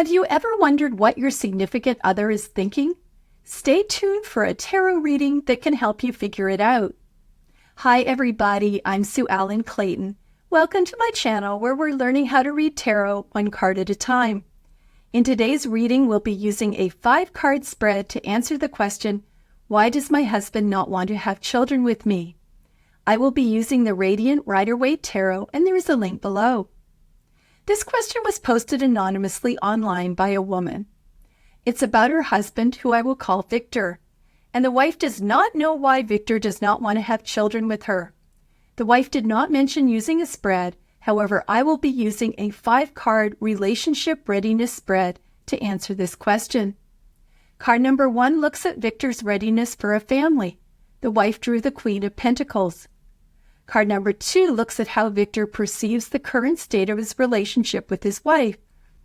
Have you ever wondered what your significant other is thinking? Stay tuned for a tarot reading that can help you figure it out. Hi everybody, I'm Sue Ellen Clayton. Welcome to my channel where we're learning how to read tarot one card at a time. In today's reading, we'll be using a 5-card spread to answer the question, why does my husband not want to have children with me? I will be using the Radiant Rider-Waite Tarot, and there is a link below. This question was posted anonymously online by a woman. It's about her husband, who I will call Victor, and the wife does not know why Victor does not want to have children with her. The wife did not mention using a spread. However, I will be using a 5-card relationship readiness spread to answer this question. Card number 1 looks at Victor's readiness for a family. The wife drew the Queen of Pentacles. Card number 2 looks at how Victor perceives the current state of his relationship with his wife.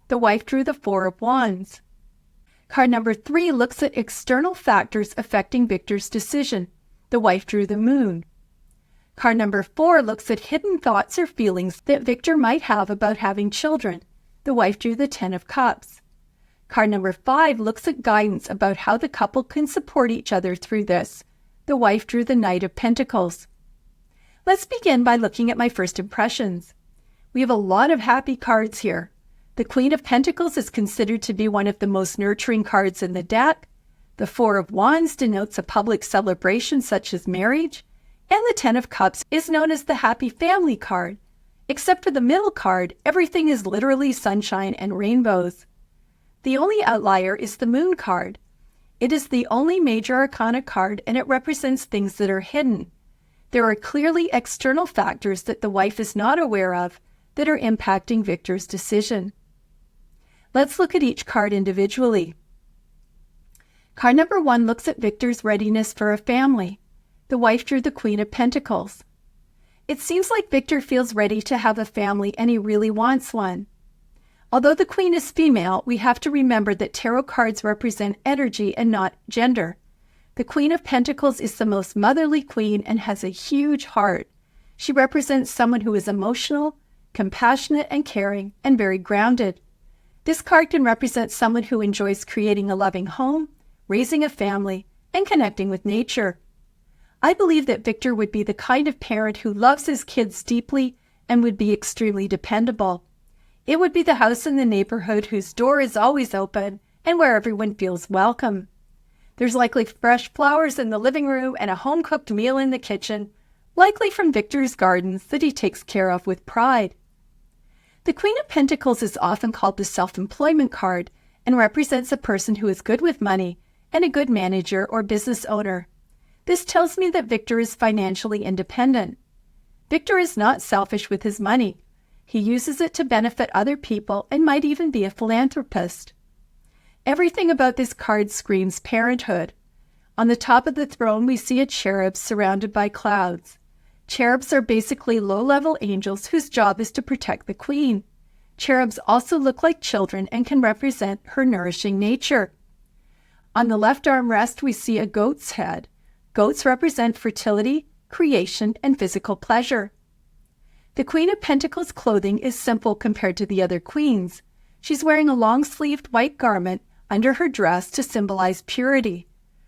The wife drew the 4 of Wands. Card number 3 looks at external factors affecting Victor's decision. The wife drew the Moon. Card number 4 looks at hidden thoughts or feelings that Victor might have about having children. The wife drew the 10 of Cups. Card number 5 looks at guidance about how the couple can support each other through this. The wife drew the Knight of Pentacles. Let's begin by looking at my first impressions. We have a lot of happy cards here. The Queen of Pentacles is considered to be one of the most nurturing cards in the deck. The 4 of Wands denotes a public celebration such as marriage. And the 10 of Cups is known as the happy family card. Except for the middle card, everything is literally sunshine and rainbows. The only outlier is the Moon card. It is the only major arcana card, and it represents things that are hidden. There are clearly external factors that the wife is not aware of that are impacting Victor's decision. Let's look at each card individually. Card number 1 looks at Victor's readiness for a family. The wife drew the Queen of Pentacles. It seems like Victor feels ready to have a family and he really wants one. Although the Queen is female, we have to remember that tarot cards represent energy and not gender. The Queen of Pentacles is the most motherly queen and has a huge heart. She represents someone who is emotional, compassionate and caring, and very grounded. This card can represent someone who enjoys creating a loving home, raising a family, and connecting with nature. I believe that Victor would be the kind of parent who loves his kids deeply and would be extremely dependable. It would be the house in the neighborhood whose door is always open and where everyone feels welcome. There's likely fresh flowers in the living room and a home-cooked meal in the kitchen, likely from Victor's gardens that he takes care of with pride. The Queen of Pentacles is often called the self-employment card and represents a person who is good with money and a good manager or business owner. This tells me that Victor is financially independent. Victor is not selfish with his money. He uses it to benefit other people and might even be a philanthropist. Everything about this card screams parenthood. On the top of the throne, we see a cherub surrounded by clouds. Cherubs are basically low-level angels whose job is to protect the queen. Cherubs also look like children and can represent her nourishing nature. On the left armrest, we see a goat's head. Goats represent fertility, creation, and physical pleasure. The Queen of Pentacles' clothing is simple compared to the other queens. She's wearing a long-sleeved white garment under her dress to symbolize purity.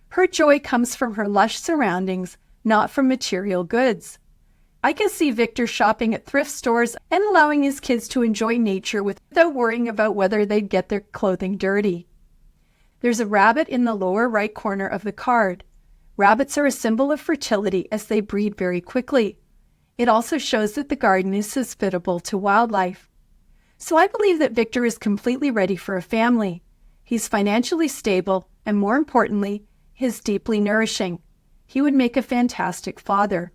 Her joy comes from her lush surroundings, not from material goods. I can see Victor shopping at thrift stores and allowing his kids to enjoy nature without worrying about whether they'd get their clothing dirty. There's a rabbit in the lower right corner of the card. Rabbits are a symbol of fertility as they breed very quickly. It also shows that the garden is hospitable to wildlife. So I believe that Victor is completely ready for a family. He's financially stable, and more importantly, he's deeply nourishing. He would make a fantastic father.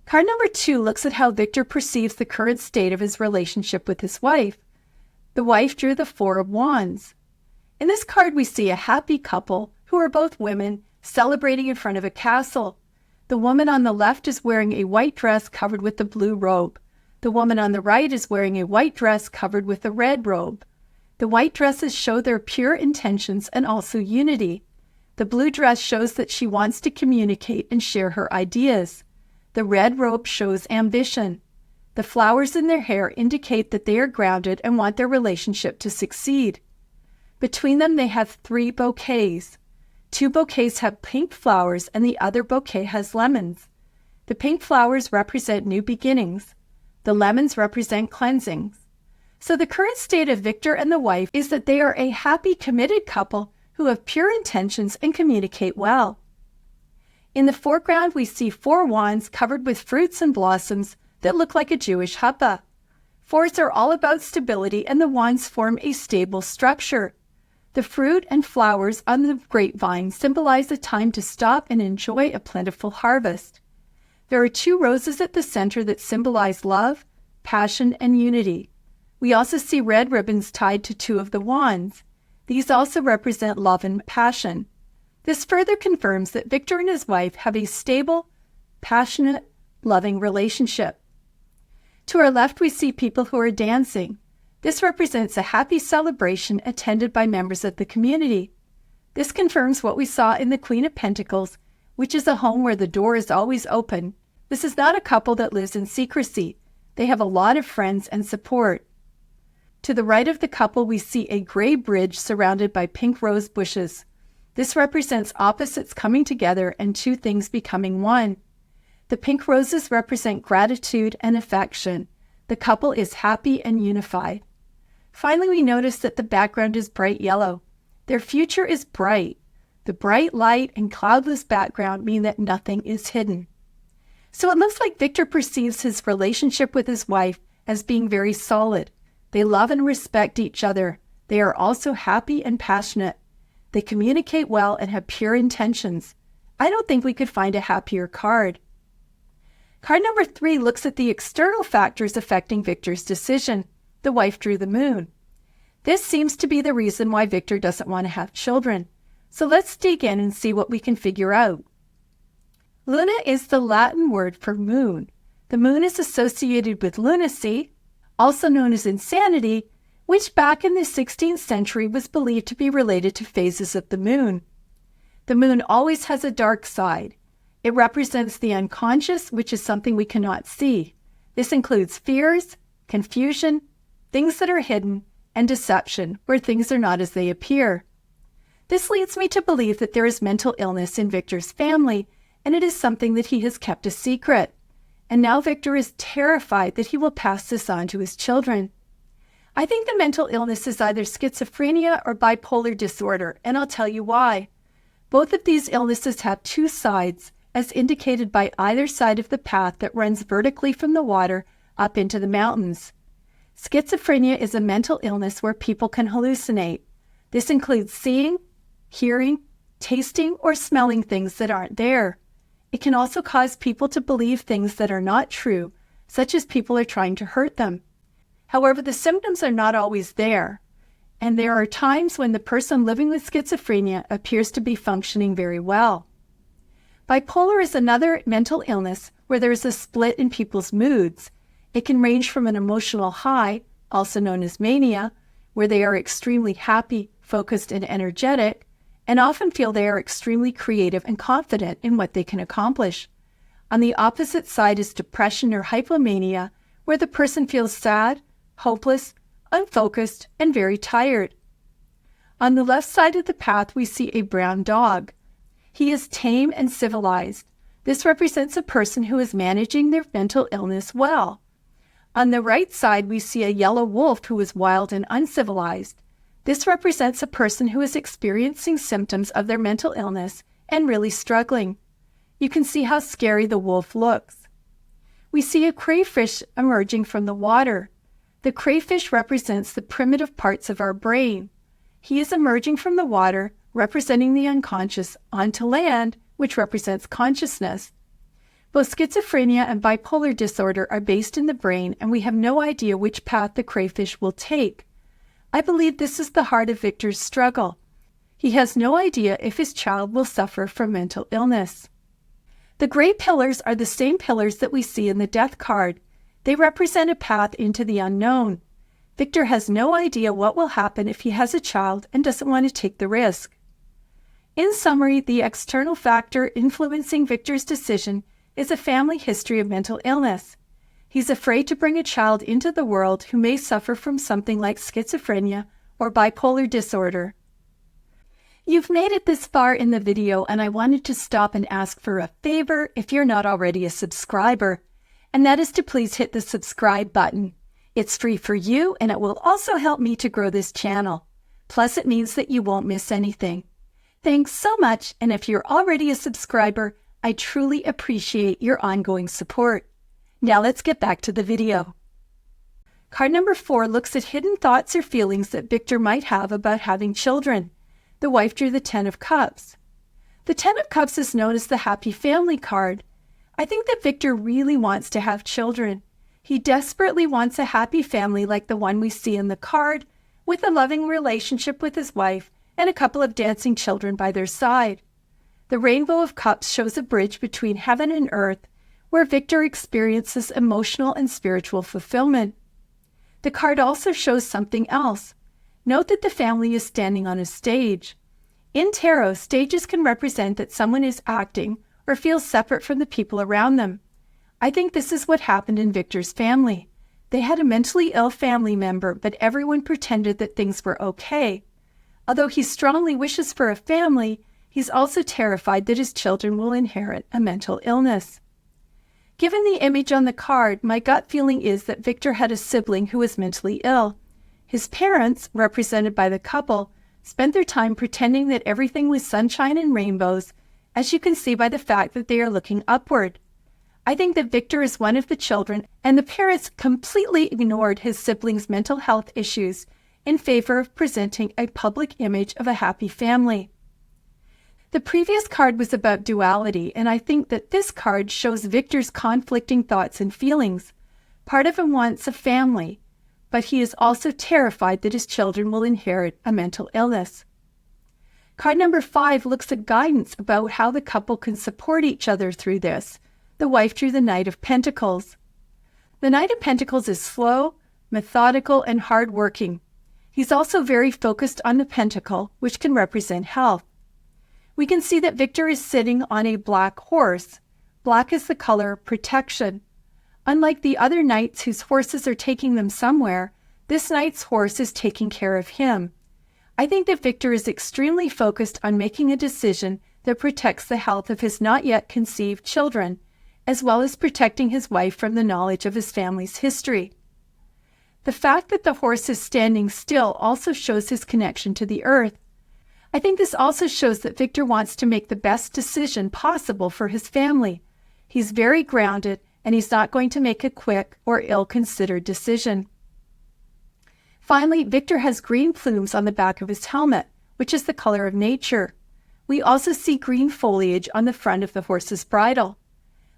Card number 2 looks at how Victor perceives the current state of his relationship with his wife. The wife drew the 4 of Wands. In this card, we see a happy couple who are both women celebrating in front of a castle. The woman on the left is wearing a white dress covered with a blue robe. The woman on the right is wearing a white dress covered with a red robe. The white dresses show their pure intentions and also unity. The blue dress shows that she wants to communicate and share her ideas. The red robe shows ambition. The flowers in their hair indicate that they are grounded and want their relationship to succeed. Between them, they have 3 bouquets. 2 bouquets have pink flowers and the other bouquet has lemons. The pink flowers represent new beginnings. The lemons represent cleansings. So the current state of Victor and the wife is that they are a happy, committed couple who have pure intentions and communicate well. In the foreground, we see 4 wands covered with fruits and blossoms that look like a Jewish huppah. 4s are all about stability, and the wands form a stable structure. The fruit and flowers on the grapevine symbolize a time to stop and enjoy a plentiful harvest. There are 2 roses at the center that symbolize love, passion, and unity. We also see red ribbons tied to 2 of the wands. These also represent love and passion. This further confirms that Victor and his wife have a stable, passionate, loving relationship. To our left, we see people who are dancing. This represents a happy celebration attended by members of the community. This confirms what we saw in the Queen of Pentacles, which is a home where the door is always open. This is not a couple that lives in secrecy. They have a lot of friends and support. To the right of the couple, we see a gray bridge surrounded by pink rose bushes. This represents opposites coming together and 2 things becoming one. The pink roses represent gratitude and affection. The couple is happy and unified. Finally, we notice that the background is bright yellow. Their future is bright. The bright light and cloudless background mean that nothing is hidden. So it looks like Victor perceives his relationship with his wife as being very solid. They love and respect each other. They are also happy and passionate. They communicate well and have pure intentions. I don't think we could find a happier card. Card number 3 looks at the external factors affecting Victor's decision. The wife drew the moon. This seems to be the reason why Victor doesn't want to have children. So let's dig in and see what we can figure out. Luna is the Latin word for moon. The moon is associated with lunacy, also known as insanity, which back in the 16th century was believed to be related to phases of the moon. The moon always has a dark side. It represents the unconscious, which is something we cannot see. This includes fears, confusion, things that are hidden, and deception, where things are not as they appear. This leads me to believe that there is mental illness in Victor's family, and it is something that he has kept a secret. And now Victor is terrified that he will pass this on to his children. I think the mental illness is either schizophrenia or bipolar disorder, and I'll tell you why. Both of these illnesses have 2 sides, as indicated by either side of the path that runs vertically from the water up into the mountains. Schizophrenia is a mental illness where people can hallucinate. This includes seeing, hearing, tasting, or smelling things that aren't there. It can also cause people to believe things that are not true, such as people are trying to hurt them. However, the symptoms are not always there, and there are times when the person living with schizophrenia appears to be functioning very well. Bipolar is another mental illness where there is a split in people's moods. It can range from an emotional high, also known as mania, where they are extremely happy, focused, and energetic, and often feel they are extremely creative and confident in what they can accomplish. On the opposite side is depression or hypomania, where the person feels sad, hopeless, unfocused, and very tired. On the left side of the path, we see a brown dog. He is tame and civilized. This represents a person who is managing their mental illness well. On the right side, we see a yellow wolf who is wild and uncivilized. This represents a person who is experiencing symptoms of their mental illness and really struggling. You can see how scary the wolf looks. We see a crayfish emerging from the water. The crayfish represents the primitive parts of our brain. He is emerging from the water, representing the unconscious, onto land, which represents consciousness. Both schizophrenia and bipolar disorder are based in the brain, and we have no idea which path the crayfish will take. I believe this is the heart of Victor's struggle. He has no idea if his child will suffer from mental illness. The gray pillars are the same pillars that we see in the Death card. They represent a path into the unknown. Victor has no idea what will happen if he has a child and doesn't want to take the risk. In summary, the external factor influencing Victor's decision is a family history of mental illness. He's afraid to bring a child into the world who may suffer from something like schizophrenia or bipolar disorder. You've made it this far in the video, and I wanted to stop and ask for a favor if you're not already a subscriber, and that is to please hit the subscribe button. It's free for you, and it will also help me to grow this channel. Plus, it means that you won't miss anything. Thanks so much, and if you're already a subscriber, I truly appreciate your ongoing support. Now let's get back to the video. Card number 4 looks at hidden thoughts or feelings that Victor might have about having children. The wife drew the 10 of Cups. The 10 of Cups is known as the happy family card. I think that Victor really wants to have children. He desperately wants a happy family like the one we see in the card, with a loving relationship with his wife and a couple of dancing children by their side. The Rainbow of Cups shows a bridge between heaven and earth, where Victor experiences emotional and spiritual fulfillment. The card also shows something else. Note that the family is standing on a stage. In tarot, stages can represent that someone is acting or feels separate from the people around them. I think this is what happened in Victor's family. They had a mentally ill family member, but everyone pretended that things were okay. Although he strongly wishes for a family, he's also terrified that his children will inherit a mental illness. Given the image on the card, my gut feeling is that Victor had a sibling who was mentally ill. His parents, represented by the couple, spent their time pretending that everything was sunshine and rainbows, as you can see by the fact that they are looking upward. I think that Victor is one of the children, and the parents completely ignored his siblings' mental health issues in favor of presenting a public image of a happy family. The previous card was about duality, and I think that this card shows Victor's conflicting thoughts and feelings. Part of him wants a family, but he is also terrified that his children will inherit a mental illness. Card number 5 looks at guidance about how the couple can support each other through this. The wife drew the Knight of Pentacles. The Knight of Pentacles is slow, methodical, and hard-working. He's also very focused on the pentacle, which can represent health. We can see that Victor is sitting on a black horse. Black is the color of protection. Unlike the other knights whose horses are taking them somewhere, this knight's horse is taking care of him. I think that Victor is extremely focused on making a decision that protects the health of his not yet conceived children, as well as protecting his wife from the knowledge of his family's history. The fact that the horse is standing still also shows his connection to the earth. I think this also shows that Victor wants to make the best decision possible for his family. He's very grounded, and he's not going to make a quick or ill-considered decision. Finally, Victor has green plumes on the back of his helmet, which is the color of nature. We also see green foliage on the front of the horse's bridle.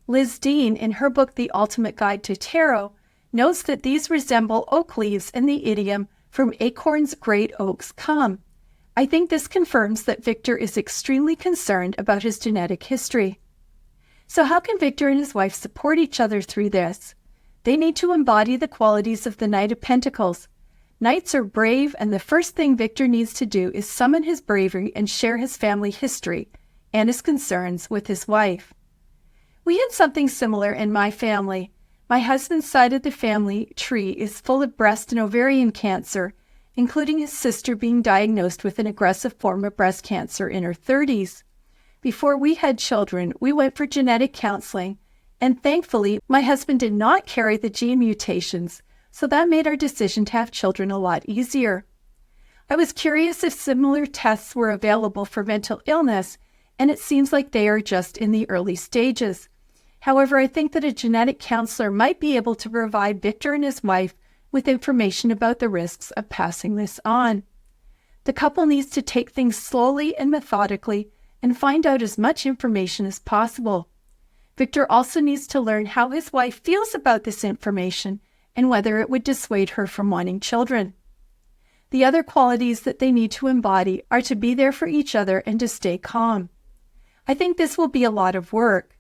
Liz Dean, in her book The Ultimate Guide to Tarot, notes that these resemble oak leaves in the idiom, "From acorns great oaks come." I think this confirms that Victor is extremely concerned about his genetic history. So how can Victor and his wife support each other through this? They need to embody the qualities of the Knight of Pentacles. Knights are brave, and the first thing Victor needs to do is summon his bravery and share his family history and his concerns with his wife. We had something similar in my family. My husband's side of the family tree is full of breast and ovarian cancer, including his sister being diagnosed with an aggressive form of breast cancer in her 30s. Before we had children, we went for genetic counseling, and thankfully, my husband did not carry the gene mutations, so that made our decision to have children a lot easier. I was curious if similar tests were available for mental illness, and it seems like they are just in the early stages. However, I think that a genetic counselor might be able to provide Victor and his wife with information about the risks of passing this on. The couple needs to take things slowly and methodically and find out as much information as possible. Victor also needs to learn how his wife feels about this information and whether it would dissuade her from wanting children. The other qualities that they need to embody are to be there for each other and to stay calm. I think this will be a lot of work.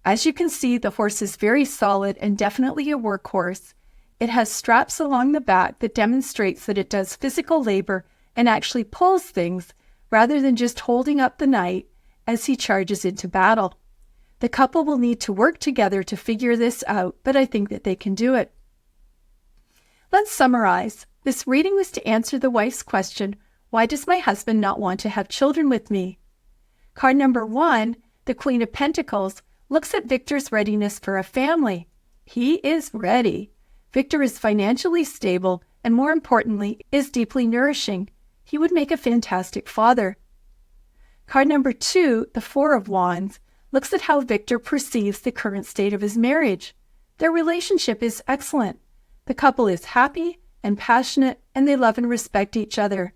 As you can see, the horse is very solid and definitely a workhorse. It has straps along the back that demonstrates that it does physical labor and actually pulls things rather than just holding up the knight as he charges into battle. The couple will need to work together to figure this out, but I think that they can do it. Let's summarize. This reading was to answer the wife's question, why does my husband not want to have children with me? Card number 1, the Queen of Pentacles, looks at Victor's readiness for a family. He is ready. Victor is financially stable and, more importantly, is deeply nourishing. He would make a fantastic father. Card number 2, the Four of Wands, looks at how Victor perceives the current state of his marriage. Their relationship is excellent. The couple is happy and passionate, and they love and respect each other.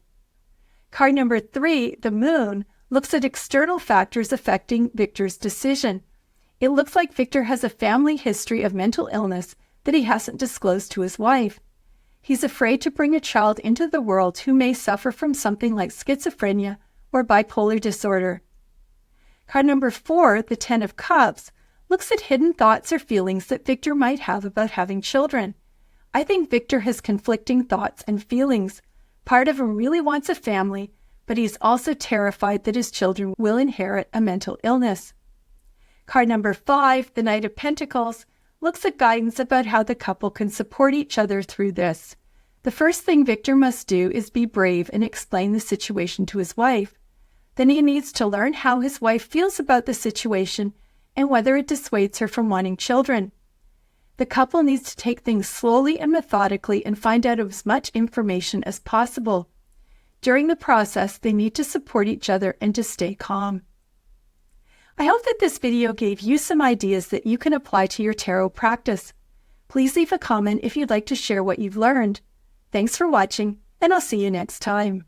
Card number 3, the Moon, looks at external factors affecting Victor's decision. It looks like Victor has a family history of mental illness that he hasn't disclosed to his wife. He's afraid to bring a child into the world who may suffer from something like schizophrenia or bipolar disorder. Card number 4, the Ten of Cups, looks at hidden thoughts or feelings that Victor might have about having children. I think Victor has conflicting thoughts and feelings. Part of him really wants a family, but he's also terrified that his children will inherit a mental illness. Card number 5, the Knight of Pentacles, looks at guidance about how the couple can support each other through this. The first thing Victor must do is be brave and explain the situation to his wife. Then he needs to learn how his wife feels about the situation and whether it dissuades her from wanting children. The couple needs to take things slowly and methodically and find out as much information as possible. During the process, they need to support each other and to stay calm. I hope that this video gave you some ideas that you can apply to your tarot practice. Please leave a comment if you'd like to share what you've learned. Thanks for watching, and I'll see you next time.